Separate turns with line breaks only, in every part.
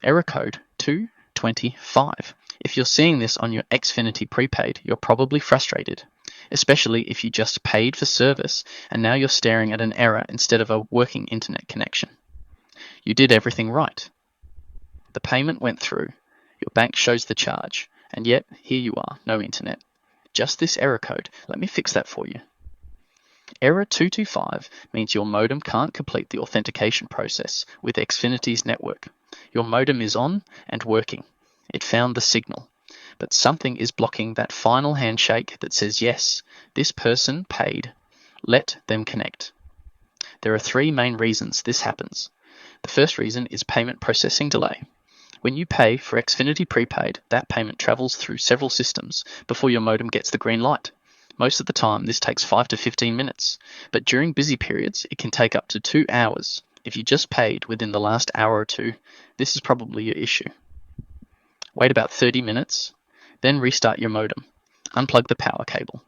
Error code 225. If you're seeing this on your Xfinity Prepaid, you're probably frustrated, especially if you just paid for service and now you're staring at an error instead of a working internet connection. You did everything right. The payment went through, your bank shows the charge, and yet here you are, no internet. Just this error code. Let me fix that for you. Error 225 means your modem can't complete the authentication process with Xfinity's network. Your modem is on and working. It found the signal, but something is blocking that final handshake that says, yes, this person paid. Let them connect. There are three main reasons this happens. The first reason is payment processing delay. When you pay for Xfinity Prepaid, that payment travels through several systems before your modem gets the green light. Most of the time, this takes 5 to 15 minutes, but during busy periods, it can take up to 2 hours. If you just paid within the last hour or two, this is probably your issue. Wait about 30 minutes, then restart your modem. Unplug the power cable.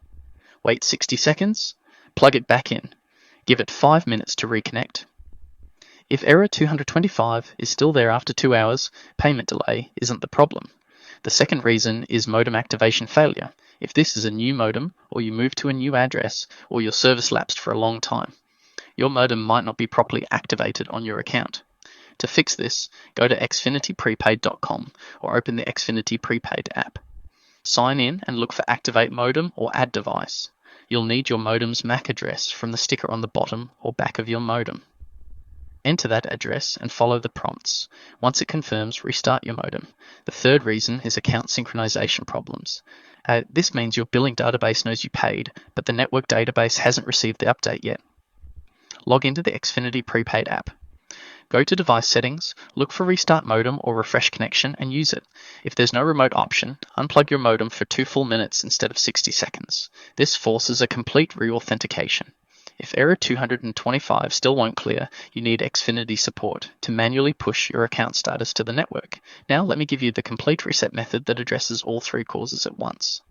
Wait 60 seconds, plug it back in. Give it 5 minutes to reconnect. If error 225 is still there after 2 hours, payment delay isn't the problem. The second reason is modem activation failure. If this is a new modem, or you move to a new address, or your service lapsed for a long time, your modem might not be properly activated on your account. To fix this, go to xfinityprepaid.com or open the Xfinity Prepaid app. Sign in and look for Activate Modem or Add Device. You'll need your modem's MAC address from the sticker on the bottom or back of your modem. Enter that address and follow the prompts. Once it confirms, restart your modem. The third reason is account synchronization problems. This means your billing database knows you paid, but the network database hasn't received the update yet. Log into the Xfinity Prepaid app. Go to Device Settings, look for Restart Modem or Refresh Connection and use it. If there's no remote option, unplug your modem for 2 full minutes instead of 60 seconds. This forces a complete re-authentication. If error 225 still won't clear, you need Xfinity support to manually push your account status to the network. Now let me give you the complete reset method that addresses all three causes at once.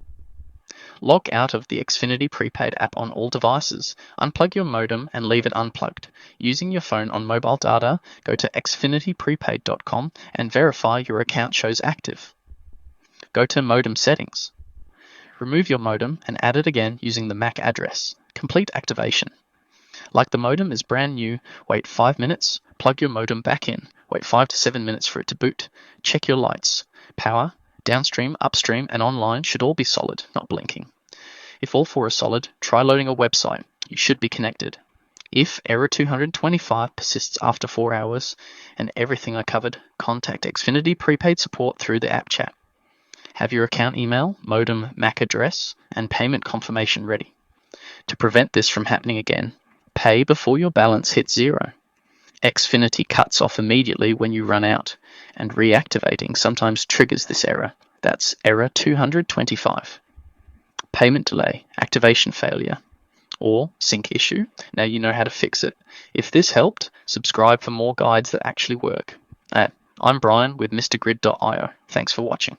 Log out of the Xfinity Prepaid app on all devices. Unplug your modem and leave it unplugged. Using your phone on mobile data, go to xfinityprepaid.com and verify your account shows active. Go to Modem Settings. Remove your modem and add it again using the MAC address. Complete activation. Like the modem is brand new, wait 5 minutes, plug your modem back in. Wait 5 to 7 minutes for it to boot. Check your lights. Power, downstream, upstream, and online should all be solid, not blinking. If all four are solid, try loading a website. You should be connected. If error 225 persists after 4 hours and everything I covered, contact Xfinity Prepaid support through the app chat. Have your account email, modem, MAC address, and payment confirmation ready. To prevent this from happening again, pay before your balance hits zero. Xfinity cuts off immediately when you run out, and reactivating sometimes triggers this error. That's error 225. Payment delay, activation failure, or sync issue. Now you know how to fix it. If this helped, subscribe for more guides that actually work. I'm Brian with MrGrid.io. Thanks for watching.